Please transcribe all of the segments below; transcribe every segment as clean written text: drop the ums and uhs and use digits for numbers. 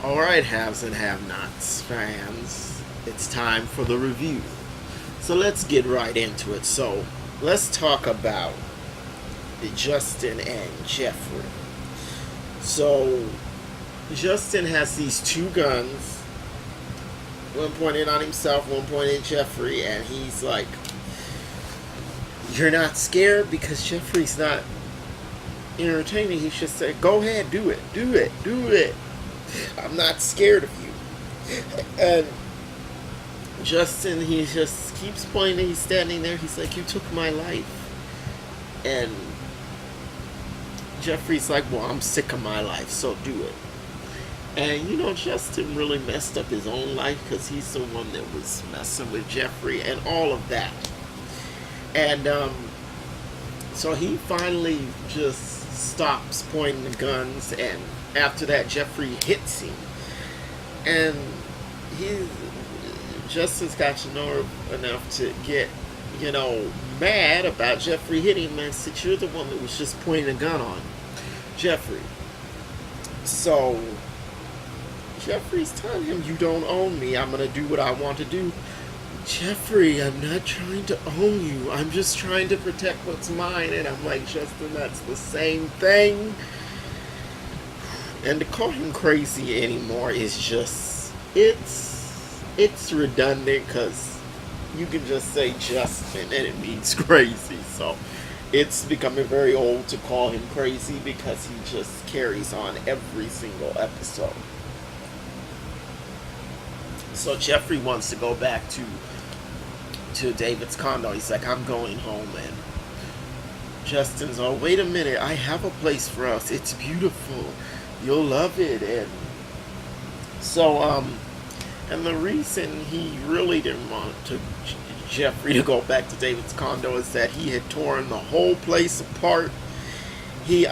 Alright, haves and have-nots fans, it's time for the review. So let's get right into it. So let's talk about Justin and Jeffrey. So Justin has these two guns, one pointed on himself, one pointed at Jeffrey, and he's like, "You're not scared?" Because Jeffrey's not entertaining. He should say, "Go ahead, do it, do it, do it. I'm not scared of you." And Justin, he just keeps pointing. He's standing there. He's like, "You took my life." And Jeffrey's like, "Well, I'm sick of my life, so do it." And Justin really messed up his own life because he's the one that was messing with Jeffrey and all of that. And so he finally just stops pointing the guns, and after that, Jeffrey hits him. And Justin's got nerve enough to get, mad about Jeffrey hitting him and said, "You're the one that was just pointing a gun on Jeffrey." So Jeffrey's telling him, "You don't own me. I'm going to do what I want to do." "Jeffrey, I'm not trying to own you. I'm just trying to protect what's mine." And I'm like, "Justin, that's the same thing." And to call him crazy anymore is just, it's redundant, because you can just say Justin and it means crazy. So it's becoming very old to call him crazy because he just carries on every single episode. So Jeffrey wants to go back to David's condo. He's like, "I'm going home." And Justin's, "Oh, wait a minute. I have a place for us. It's beautiful. You'll love it." And so, and the reason he really didn't want Jeffrey to go back to David's condo is that he had torn the whole place apart. He,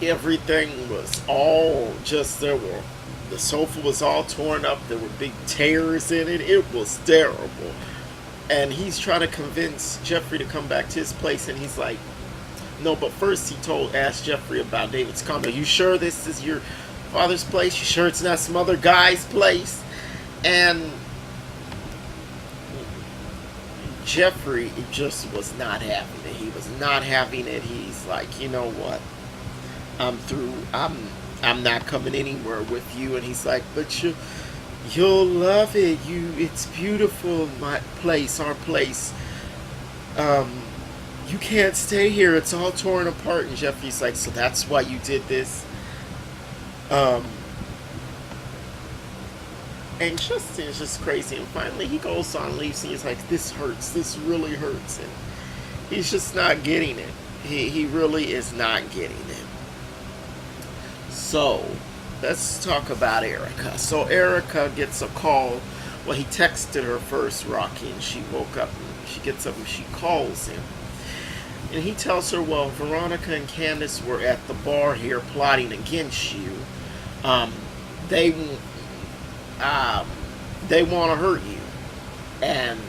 everything was all just, the sofa was all torn up. There were big tears in it. It was terrible. And he's trying to convince Jeffrey to come back to his place, and he's like, "No." But first he asked Jeffrey about David's condo. "You sure this is your father's place? You sure it's not some other guy's place?" And Jeffrey just was not having it. He was not having it. He's like, "You know what? I'm through. I'm not coming anywhere with you." And he's like, "But you'll love it. It's beautiful, my place, our place. You can't stay here. It's all torn apart." And Jeffrey's like, "So that's why you did this?" And Justin is just crazy. And finally he goes on, leaves, and he's like, "This hurts. This really hurts." And he's just not getting it. He really is not getting it. So let's talk about Erica. So Erica gets a call. Well, he texted her first, Rocky, and she woke up and she gets up and she calls him. And he tells her, "Well, Veronica and Candace were at the bar here plotting against you. They want to hurt you." And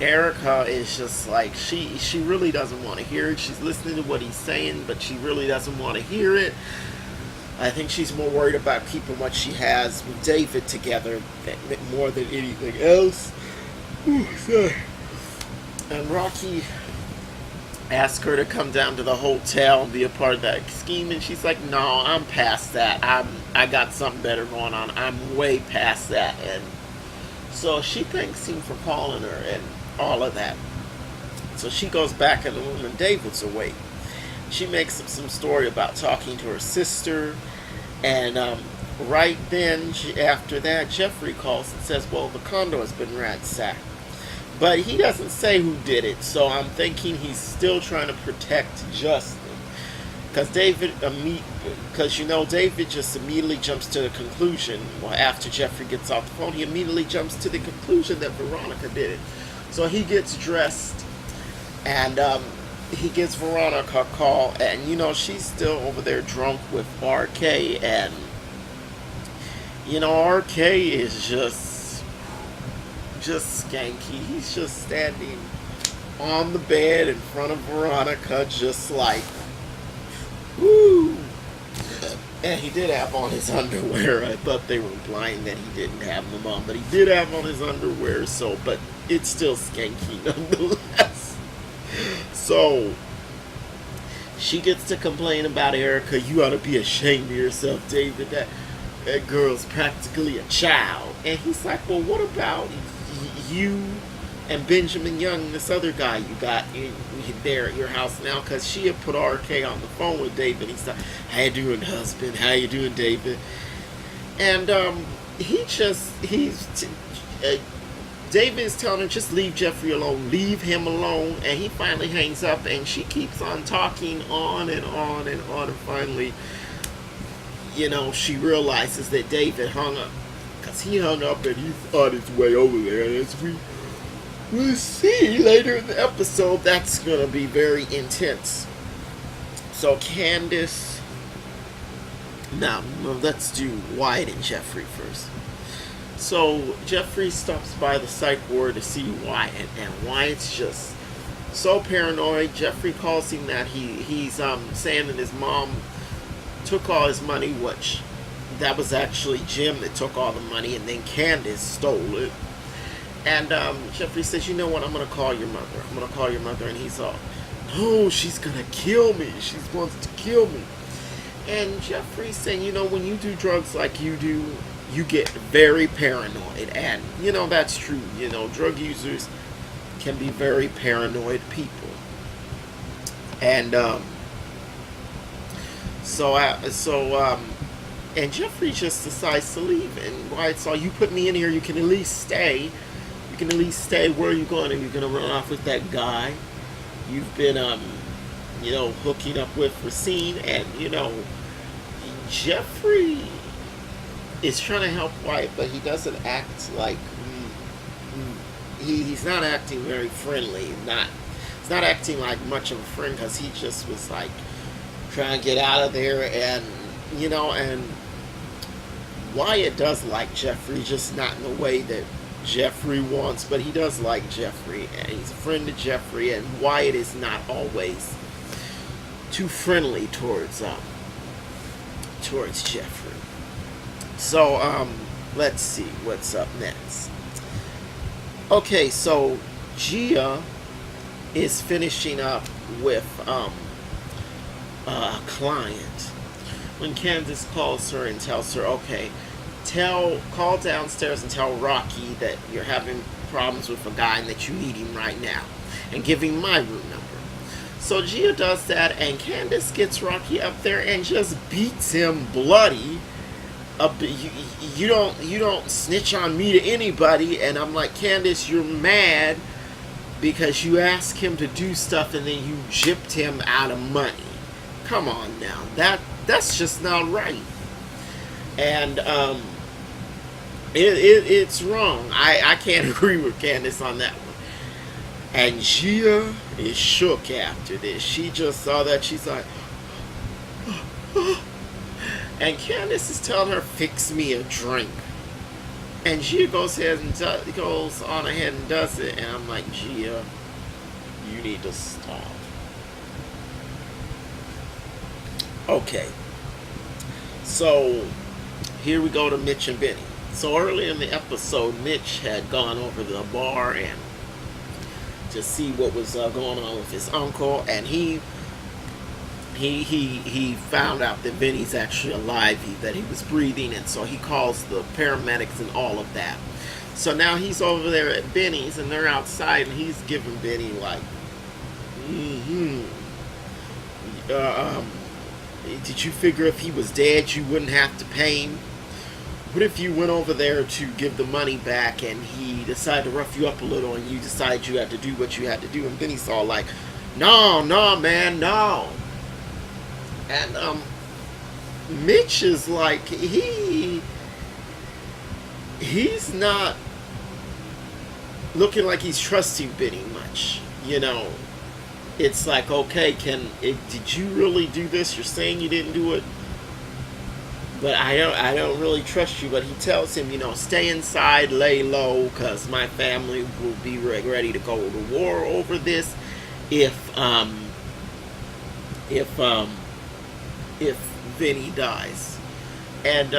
Erica is just like, she really doesn't want to hear it. She's listening to what he's saying, but she really doesn't want to hear it. I think she's more worried about keeping what she has with David together more than anything else. Ooh, sorry. And Rocky asked her to come down to the hotel and be a part of that scheme, and she's like, "No, I'm past that. I got something better going on. I'm way past that." And so she thanks him for calling her and all of that. So she goes back in the room, and David's awake. She makes up some story about talking to her sister, and right then, after that, Jeffrey calls and says, "Well, the condo has been ransacked." But he doesn't say who did it, so I'm thinking he's still trying to protect Justin. Because David just immediately jumps to the conclusion, well, after Jeffrey gets off the phone, he immediately jumps to the conclusion that Veronica did it. So he gets dressed, and he gives Veronica a call, and she's still over there drunk with RK, and RK is just skanky. He's just standing on the bed in front of Veronica, just like, woo. And he did have on his underwear. I thought they were implying that he didn't have them on, but he did have on his underwear, so, but it's still skanky nonetheless. So, she gets to complain about Erica. You ought to be ashamed of yourself, David. That girl's practically a child. And he's like, well, what about you and Benjamin Young, this other guy you got there at your house now? Because she had put RK on the phone with David. He's like, how you doing, husband? How you doing, David? And David is telling her, just leave Jeffrey alone. Leave him alone. And he finally hangs up, and she keeps on talking on and on and on. And finally, she realizes that David hung up. Because he hung up and he's on his way over there. And as we'll see later in the episode, that's going to be very intense. So Candace... Now, let's do Wyatt and Jeffrey first. So Jeffrey stops by the psych ward to see Wyatt, and Wyatt's just so paranoid. Jeffrey calls him that he's saying that his mom took all his money, which that was actually Jim that took all the money, and then Candace stole it. And Jeffrey says, you know what, I'm going to call your mother. I'm going to call your mother. And he's all, no, she's going to kill me. She wants to kill me. And Jeffrey's saying, when you do drugs like you do, you get very paranoid. And, that's true. Drug users can be very paranoid people. And, and Jeffrey just decides to leave. And Wyatt's all, you put me in here, you can at least stay. You can at least stay. Where are you going? Are you going to run off with that guy you've been, hooking up with Racine? And, Jeffrey is trying to help Wyatt, but he doesn't act like, he's not acting very friendly. He's not acting like much of a friend, because he just was like trying to get out of there. And, and Wyatt does like Jeffrey, just not in the way that Jeffrey wants, but he does like Jeffrey, and he's a friend of Jeffrey, and Wyatt is not always too friendly towards Jeffrey. So, let's see what's up next. Okay, so Gia is finishing up with a client when Candace calls her and tells her, okay, call downstairs and tell Rocky that you're having problems with a guy and that you need him right now, and give him my room number. So Gia does that, and Candace gets Rocky up there and just beats him bloody. You don't snitch on me to anybody. And I'm like, Candace, you're mad because you asked him to do stuff and then you gypped him out of money. Come on now, that's just not right. And it's wrong. I can't agree with Candace on that one. And Gia is shook after this. She just saw that. She's like, and Candace is telling her, fix me a drink. And Gia goes on ahead and does it. And I'm like, Gia, you need to stop. Okay. So, here we go to Mitch and Benny. So early in the episode, Mitch had gone over to the bar and to see what was going on with his uncle, and he found out that Benny's actually alive, that he was breathing, and so he calls the paramedics and all of that. So now he's over there at Benny's, and they're outside, and he's giving Benny like, did you figure if he was dead you wouldn't have to pay him? What if you went over there to give the money back and he decided to rough you up a little and you decided you had to do what you had to do? And Benny's all like, no, man, no. And Mitch is like, he's not looking like he's trusting Benny much, It's like, okay, did you really do this? You're saying you didn't do it, but I don't really trust you. But he tells him, stay inside, lay low, because my family will be ready to go to war over this if if Vinny dies. And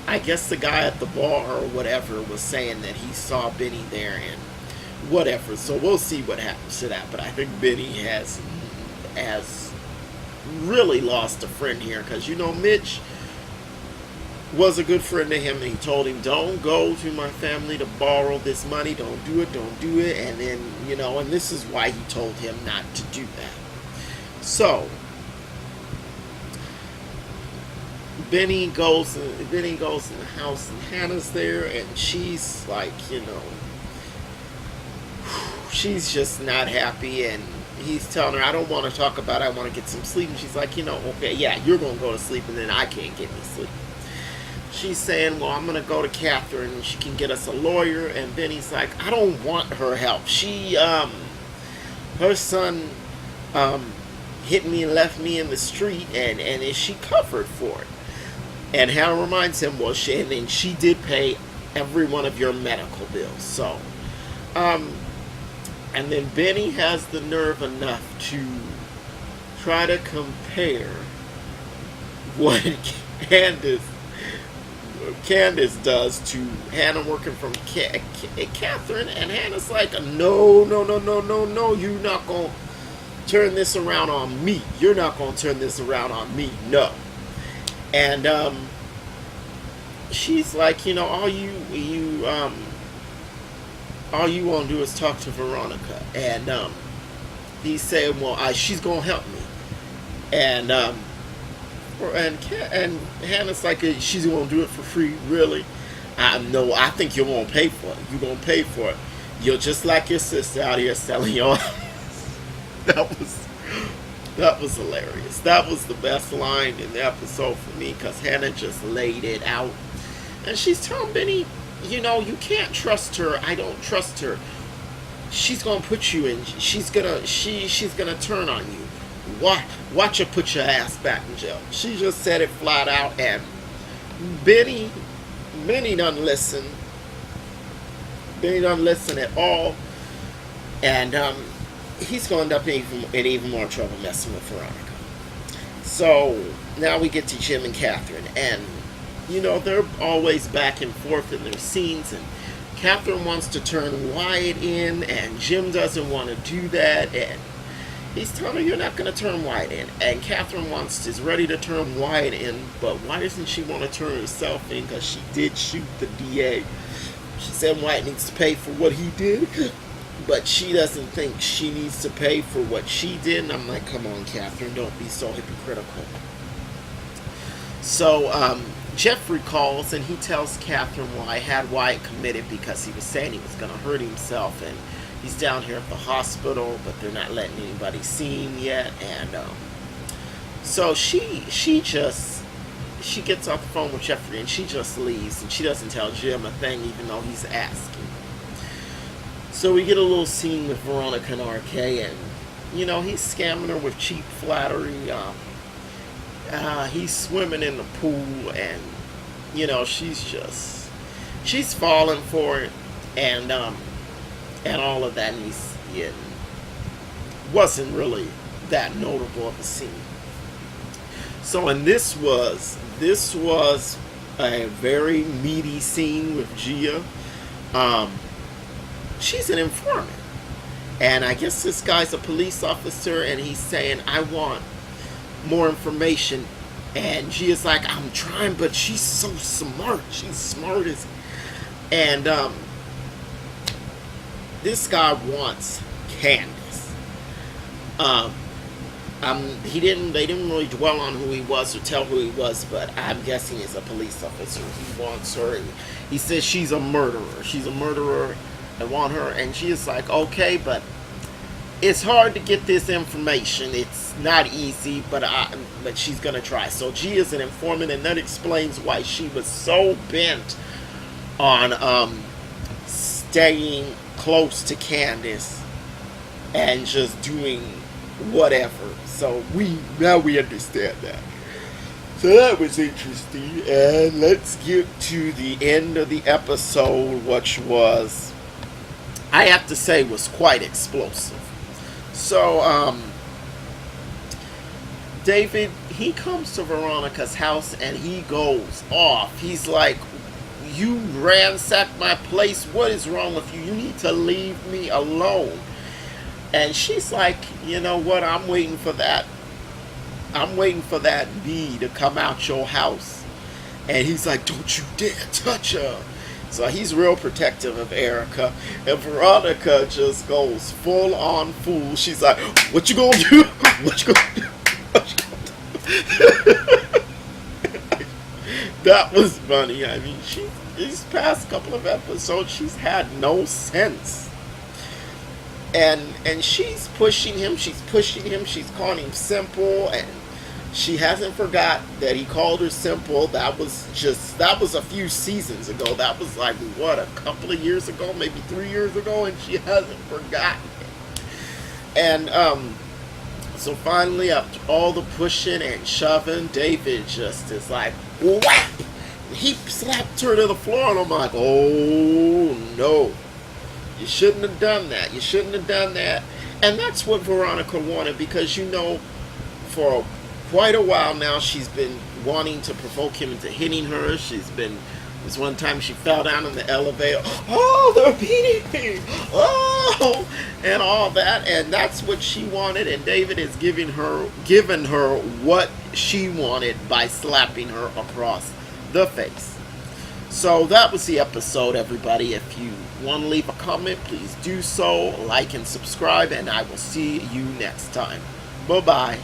I guess the guy at the bar or whatever was saying that he saw Benny there and whatever. So we'll see what happens to that. But I think Benny has really lost a friend here, because Mitch was a good friend to him, and he told him, don't go to my family to borrow this money, don't do it, and then and this is why he told him not to do that. So Benny goes in the house, and Hannah's there, and she's like, she's just not happy, and he's telling her, I don't want to talk about it, I want to get some sleep. And she's like, okay, yeah, you're going to go to sleep, and then I can't get any sleep. She's saying, well, I'm going to go to Catherine, and she can get us a lawyer. And Benny's like, I don't want her help. Her son hit me and left me in the street, and is she covered for it? And Hannah reminds him, well, she did pay every one of your medical bills. So, and then Benny has the nerve enough to try to compare what Candace does to Hannah working from Catherine, and Hannah's like, no, you're not going to turn this around on me. You're not going to turn this around on me, no. And she's like, all you want to do is talk to Veronica. And he's saying, well, she's going to help me. And Hannah's like, she's going to do it for free, really? No, I think you're going to pay for it. You're going to pay for it. You're just like your sister out here selling your house. That was hilarious. That was the best line in the episode for me, because Hannah just laid it out. And she's telling Benny, you can't trust her. I don't trust her. She's gonna put you in. She's gonna turn on you. Watch her put your ass back in jail. She just said it flat out, and Benny doesn't listen. Benny doesn't listen at all, and he's going to end up in even more trouble messing with Veronica. So now we get to Jim and Catherine, and they're always back and forth in their scenes, and Catherine wants to turn Wyatt in, and Jim doesn't want to do that, and he's telling her, you're not going to turn Wyatt in. And Catherine is ready to turn Wyatt in, but why doesn't she want to turn herself in? Because she did shoot the DA. She said Wyatt needs to pay for what he did, but she doesn't think she needs to pay for what she did. And I'm like, come on, Catherine, don't be so hypocritical. So Jeffrey calls, and he tells Catherine, well, I had Wyatt committed because he was saying he was going to hurt himself, and he's down here at the hospital, but they're not letting anybody see him yet. And so she gets off the phone with Jeffrey, and she just leaves, and she doesn't tell Jim a thing, even though he's asking. So we get a little scene with Veronica and RK, and he's scamming her with cheap flattery. He's swimming in the pool, and she's falling for it, and all of that, and it wasn't really that notable of a scene. So, and this was a very meaty scene with Gia. She's an informant, and I guess this guy's a police officer, and he's saying, I want more information. And Gia's like, I'm trying, but she's so smart. She's smart as... And this guy wants Candace. They didn't really dwell on who he was or tell who he was, but I'm guessing he's a police officer. He wants her. He says she's a murderer. She's a murderer. I want her. And Gia's like, okay, but it's hard to get this information. It's not easy, but she's gonna try. So Gia's an informant, and that explains why she was so bent on staying close to Candace and just doing whatever. So now we understand that. So that was interesting, and let's get to the end of the episode, which was, I have to say, was quite explosive. So David, he comes to Veronica's house and he goes off. He's like, you ransacked my place. What is wrong with you? You need to leave me alone. And she's like, you know what? I'm waiting for that. I'm waiting for that bee to come out your house. And he's like, don't you dare touch her. So he's real protective of Erica. And Veronica just goes full on fool. She's like, what you gonna do? What you gonna do? What you gonna do? That was funny. I mean, these past couple of episodes, she's had no sense. And she's pushing him, she's calling him simple, and she hasn't forgot that he called her simple. That was a few seasons ago. That was like, what, a couple of years ago, maybe 3 years ago, and she hasn't forgotten it. And so finally, after all the pushing and shoving, David just is like, whap! He slapped her to the floor, and I'm like, oh no. You shouldn't have done that. You shouldn't have done that. And that's what Veronica wanted, because, you know, for quite a while now, she's been wanting to provoke him into hitting her. This one time she fell down in the elevator. Oh, they're beating me. Oh, and all that. And that's what she wanted. And David is given her what she wanted by slapping her across the face. So that was the episode, everybody. If you want to leave a comment, please do so. Like and subscribe, and I will see you next time. Bye-bye.